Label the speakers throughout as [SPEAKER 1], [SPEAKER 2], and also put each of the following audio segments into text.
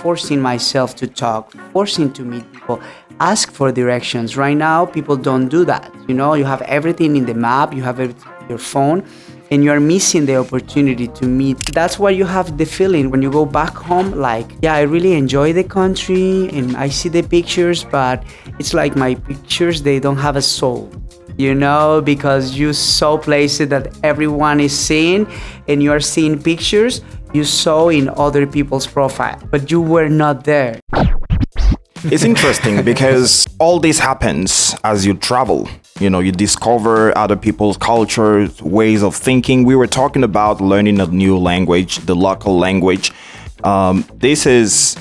[SPEAKER 1] forcing myself to talk, forcing to meet people, ask for directions. Right now, people don't do that. You have everything in the map, you have everything on your phone, and you're missing the opportunity to meet. That's why you have the feeling when you go back home, like, yeah, I really enjoy the country and I see the pictures, but it's like my pictures, they don't have a soul. Because you saw places that everyone is seeing, and you are seeing pictures you saw in other people's profile, but you were not there.
[SPEAKER 2] It's interesting because all this happens as you travel. You discover other people's cultures, ways of thinking. We were talking about learning a new language, the local language. This is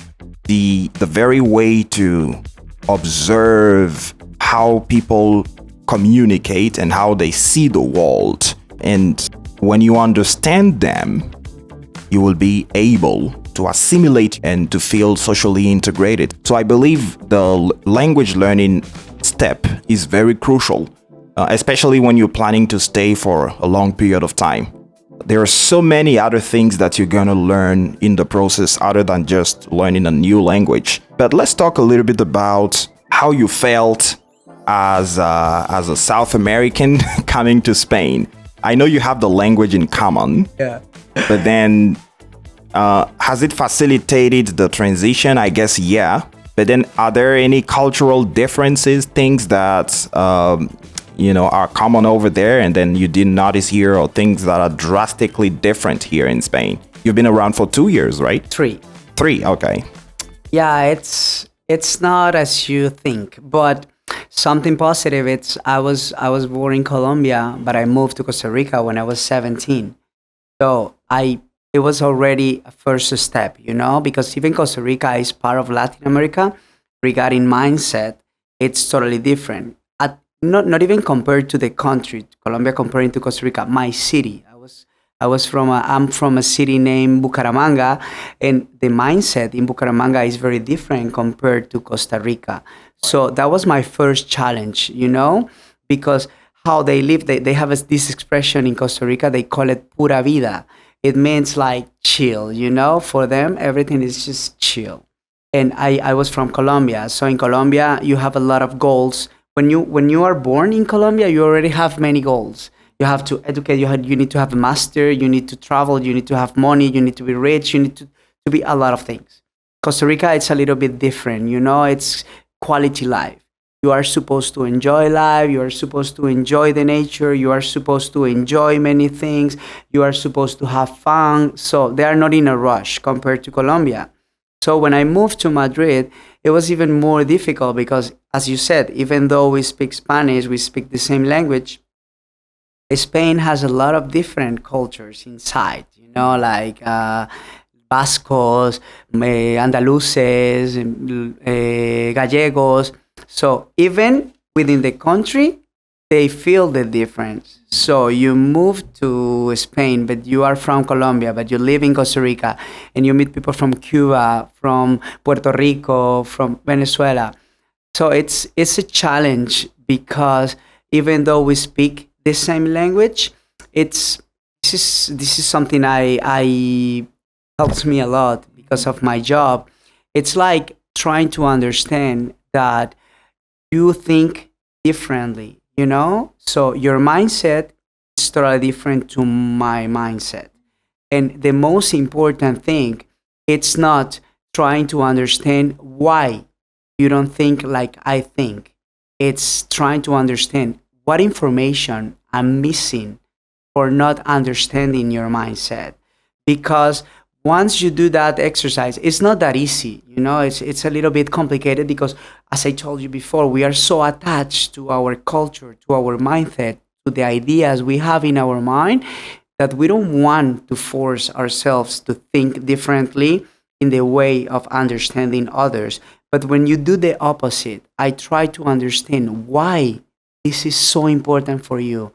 [SPEAKER 2] the very way to observe how people communicate and how they see the world. And when you understand them, you will be able to assimilate and to feel socially integrated. So I believe the language learning step is very crucial, especially when you're planning to stay for a long period of time. There are so many other things that you're going to learn in the process other than just learning a new language. But let's talk a little bit about how you felt as a South American coming to Spain. I know you have the language in common,
[SPEAKER 1] Yeah.
[SPEAKER 2] but then has it facilitated the transition? I guess, yeah. But then are there any cultural differences, things that, are common over there and then you didn't notice here, or things that are drastically different here in Spain? You've been around for 2 years, right?
[SPEAKER 1] 3.
[SPEAKER 2] 3, okay.
[SPEAKER 1] Yeah, it's not as you think, but something positive. I was born in Colombia, but I moved to Costa Rica when I was 17. So it was already a first step, because even Costa Rica is part of Latin America. Regarding mindset, it's totally different. Not even compared to the country, Colombia comparing to Costa Rica. My city, I'm from a city named Bucaramanga, and the mindset in Bucaramanga is very different compared to Costa Rica. So that was my first challenge, because how they live, they have this expression in Costa Rica, they call it pura vida. It means like chill, for them, everything is just chill. And I was from Colombia. So in Colombia, you have a lot of goals. When you are born in Colombia, you already have many goals. You have to educate, you need to have a master, you need to travel, you need to have money, you need to be rich, you need to be a lot of things. Costa Rica, it's a little bit different, it's quality life. You are supposed to enjoy life, you are supposed to enjoy the nature, you are supposed to enjoy many things, you are supposed to have fun. So they are not in a rush compared to Colombia. So when I moved to Madrid, it was even more difficult because, as you said, even though we speak Spanish, we speak the same language, Spain has a lot of different cultures inside, like Vascos, Andaluces, Gallegos. So even within the country, they feel the difference. So you move to Spain, but you are from Colombia, but you live in Costa Rica, and you meet people from Cuba, from Puerto Rico, from Venezuela. So it's a challenge because even though we speak the same language, this is something I helps me a lot because of my job. It's like trying to understand that you think differently, So your mindset is totally different to my mindset. And the most important thing, it's not trying to understand why you don't think like I think. It's trying to understand what information I'm missing for not understanding your mindset. Because once you do that exercise, it's not that easy. It's a little bit complicated because, as I told you before, we are so attached to our culture, to our mindset, to the ideas we have in our mind that we don't want to force ourselves to think differently in the way of understanding others. But when you do the opposite, I try to understand why this is so important for you.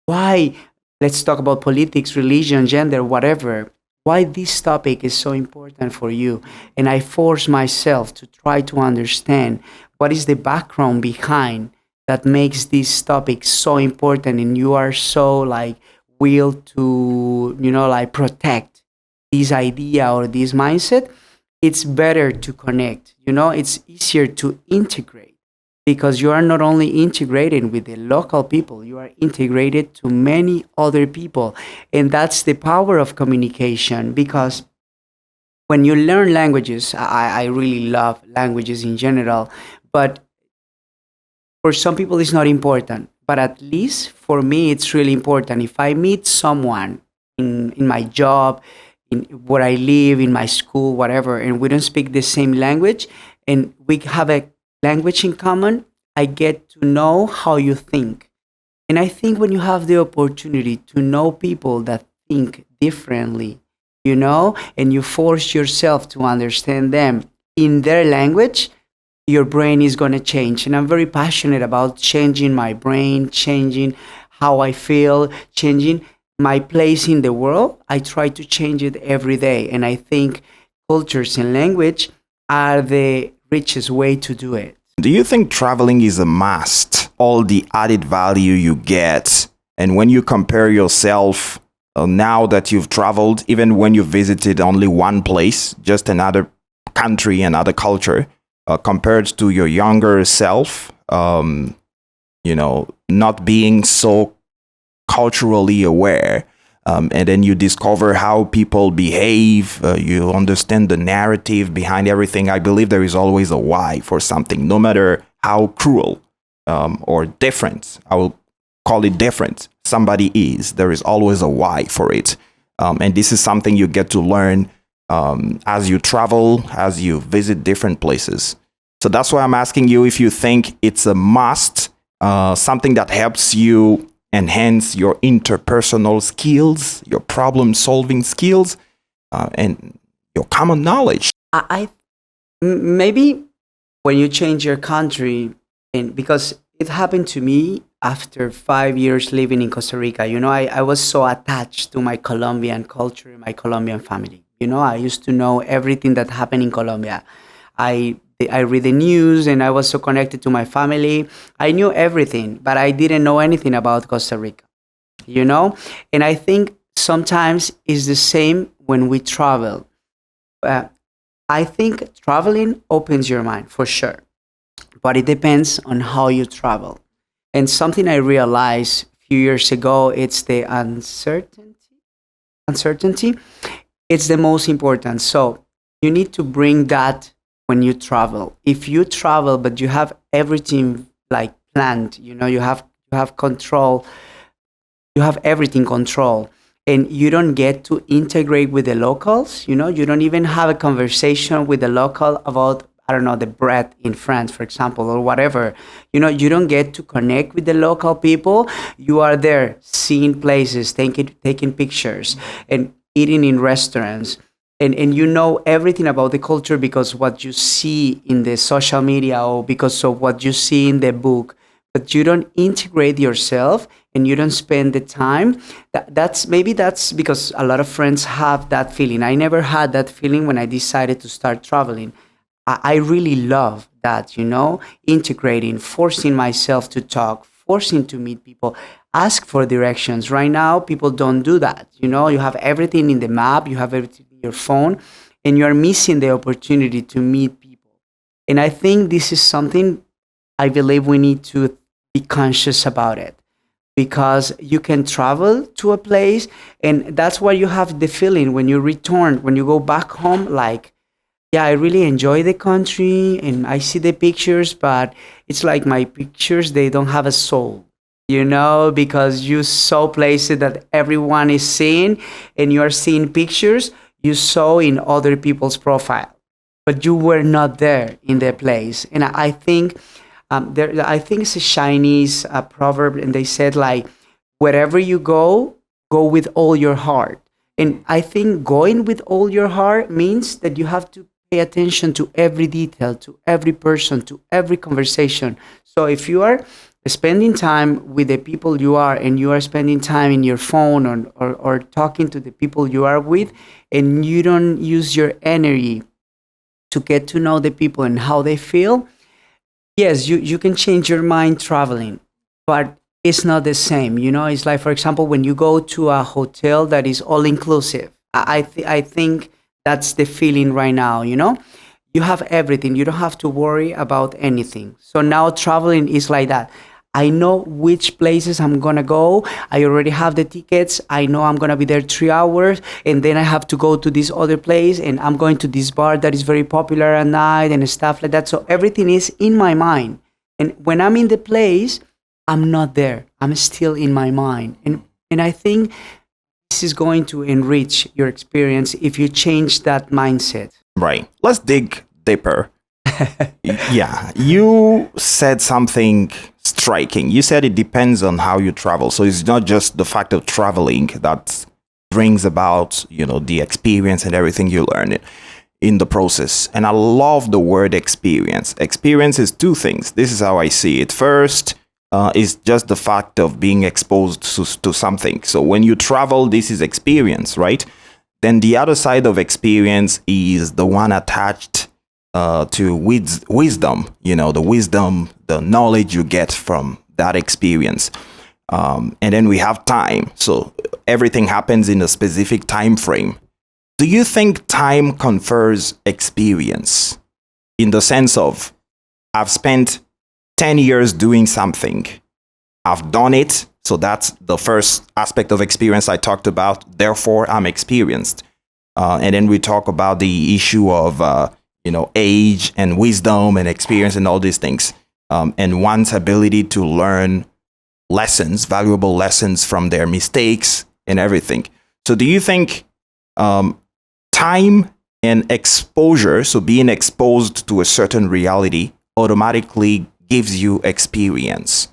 [SPEAKER 1] Why, let's talk about politics, religion, gender, whatever. Why this topic is so important for you. And I force myself to try to understand what is the background behind that makes this topic so important, and you are so will to protect this idea or this mindset. it's better to connect. It's easier to integrate because you are not only integrated with the local people, you are integrated to many other people. And that's the power of communication because when you learn languages, I really love languages in general, but for some people it's not important. But at least for me, it's really important. If I meet someone in my job, in where I live, in my school, whatever, and we don't speak the same language, and we have a language in common, I get to know how you think. And I think when you have the opportunity to know people that think differently, and you force yourself to understand them in their language, your brain is going to change. And I'm very passionate about changing my brain, changing how I feel, changing my place in the world. I try to change it every day. And I think cultures and language are the richest way to do it.
[SPEAKER 2] Do you think traveling is a must? All the added value you get, and when you compare yourself now that you've traveled, even when you visited only one place, just another country, another culture, compared to your younger self, not being so culturally aware, and then you discover how people behave, you understand the narrative behind everything. I believe there is always a why for something, no matter how cruel or different. I will call it different. Somebody is. There is always a why for it. And this is something you get to learn as you travel, as you visit different places. So that's why I'm asking you if you think it's a must, something that helps you enhance your interpersonal skills, your problem-solving skills, and your common knowledge.
[SPEAKER 1] Maybe when you change your country, and because it happened to me after 5 years living in Costa Rica. I was so attached to my Colombian culture, my Colombian family. I used to know everything that happened in Colombia. I read the news and I was so connected to my family. I knew everything, but I didn't know anything about Costa Rica, And I think sometimes it's the same when we travel. I think traveling opens your mind for sure, but it depends on how you travel. And something I realized a few years ago, it's the uncertainty. Uncertainty, it's the most important. So you need to bring that when you travel. If you travel but you have everything like planned, you have control, you have everything control, and you don't get to integrate with the locals. You don't even have a conversation with the local about, I don't know, the bread in France, for example, or whatever. You don't get to connect with the local people. You are there seeing places, taking pictures, and eating in restaurants. And you know everything about the culture because what you see in the social media or because of what you see in the book, but you don't integrate yourself and you don't spend the time. That's because a lot of friends have that feeling. I never had that feeling when I decided to start traveling. I really love that, integrating, forcing myself to talk, forcing to meet people, ask for directions. Right now, people don't do that. You have everything in the map, you have everything in your phone, and you are missing the opportunity to meet people. And I think this is something I believe we need to be conscious about it because you can travel to a place, and that's why you have the feeling when you return, when you go back home, like, yeah, I really enjoy the country and I see the pictures, but it's like my pictures, they don't have a soul, because you saw places that everyone is seeing and you are seeing pictures you saw in other people's profile, but you were not there in the place. And I think I think it's a Chinese proverb, and they said like, wherever you go with all your heart. And I think going with all your heart means that you have to pay attention to every detail, to every person, to every conversation. So if you are spending time with the people you are, and you are spending time in your phone or talking to the people you are with, and you don't use your energy to get to know the people and how they feel, yes, you can change your mind traveling, but it's not the same. It's like, for example, when you go to a hotel that is all inclusive. I think That's the feeling right now, you know? You have everything. You don't have to worry about anything. So now traveling is like that. I know which places I'm gonna go. I already have the tickets. I know I'm gonna be there 3 hours, and then I have to go to this other place, and I'm going to this bar that is very popular at night and stuff like that. So everything is in my mind. And when I'm in the place, I'm not there. I'm still in my mind. And I think this is going to enrich your experience if you change that mindset.
[SPEAKER 2] Right. Let's dig deeper. Yeah. You said something striking. You said it depends on how you travel. So it's not just the fact of traveling that brings about, the experience and everything you learn in the process. And I love the word experience. Experience is two things. This is how I see it. First, is just the fact of being exposed to something. So when you travel, this is experience, right? Then the other side of experience is the one attached to wisdom, the wisdom, the knowledge you get from that experience. And then we have time. So everything happens in a specific time frame. Do you think time confers experience in the sense of I've spent 10 years doing something. I've done it. So that's the first aspect of experience I talked about. Therefore, I'm experienced. And then we talk about the issue of, age and wisdom and experience and all these things. And one's ability to learn lessons, valuable lessons from their mistakes and everything. So do you think time and exposure, so being exposed to a certain reality, automatically gives you experience?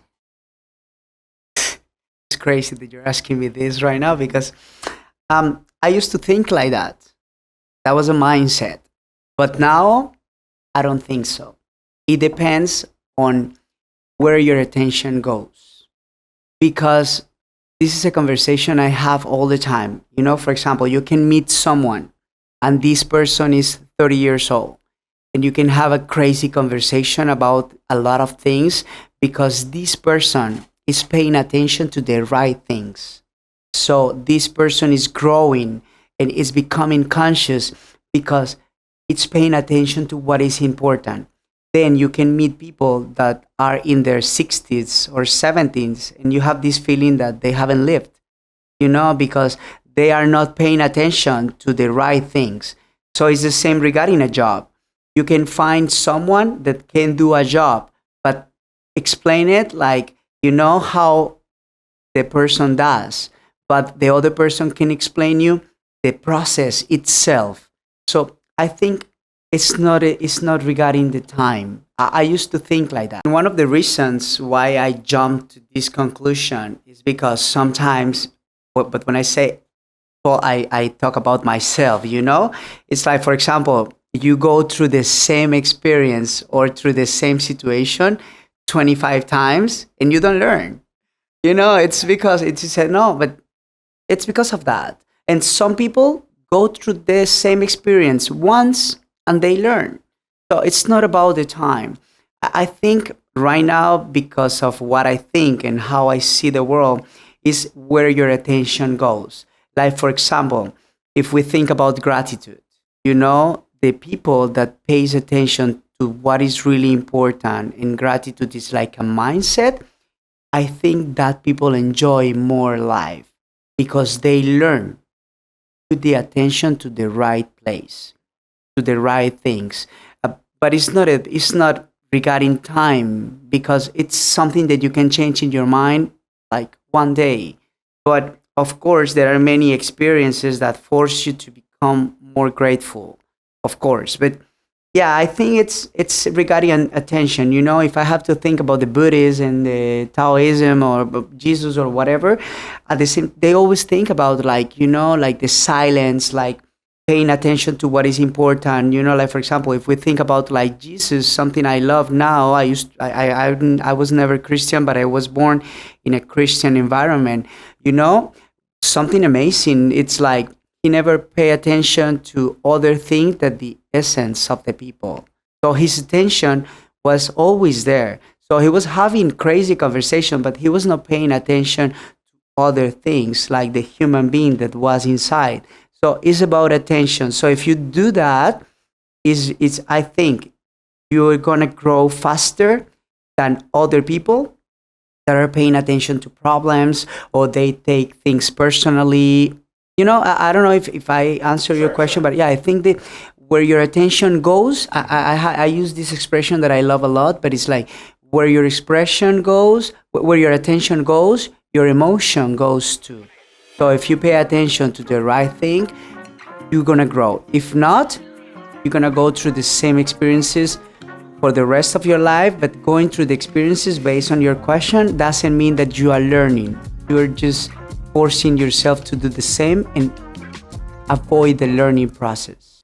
[SPEAKER 1] It's crazy that you're asking me this right now because I used to think like that. That was a mindset. But now I don't think so. It depends on where your attention goes. Because this is a conversation I have all the time. For example, you can meet someone and this person is 30 years old. And you can have a crazy conversation about a lot of things because this person is paying attention to the right things. So this person is growing and is becoming conscious because it's paying attention to what is important. Then you can meet people that are in their 60s or 70s and you have this feeling that they haven't lived, because they are not paying attention to the right things. So it's the same regarding a job. You can find someone that can do a job, but explain it like how the person does, but the other person can explain you the process itself. So I think it's not regarding the time. I used to think like that. And one of the reasons why I jumped to this conclusion is because sometimes, but when I say, well, I talk about myself, it's like, for example, you go through the same experience or through the same situation 25 times and you don't learn. It's because it's said no, but it's because of that. And some people go through the same experience once and they learn. So it's not about the time. I think right now, because of what I think and how I see the world, is where your attention goes. Like, for example, if we think about gratitude, the people that pays attention to what is really important, and gratitude is like a mindset, I think that people enjoy more life because they learn to put the attention to the right place, to the right things. But it's not regarding time because it's something that you can change in your mind like one day. But of course, there are many experiences that force you to become more grateful, of course. But yeah, I think it's regarding attention. If I have to think about the Buddhism and the Taoism or Jesus or whatever, at the same, they always think about like the silence, like paying attention to what is important. Like, for example, if we think about like Jesus, something I love now. I was never Christian, but I was born in a Christian environment. Something amazing. It's like he never pay attention to other things than the essence of the people. So his attention was always there. So he was having crazy conversation, but he was not paying attention to other things like the human being that was inside. So it's about attention. So if you do that, is it's I think you're gonna grow faster than other people that are paying attention to problems or they take things personally. I don't know if I answer your question, but yeah, I think that where your attention goes, I use this expression that I love a lot, but it's like where your expression goes, where your attention goes, your emotion goes too. So if you pay attention to the right thing, you're gonna grow. If not, you're gonna go through the same experiences for the rest of your life. But going through the experiences based on your question doesn't mean that you are learning. You're just forcing yourself to do the same and avoid the learning process.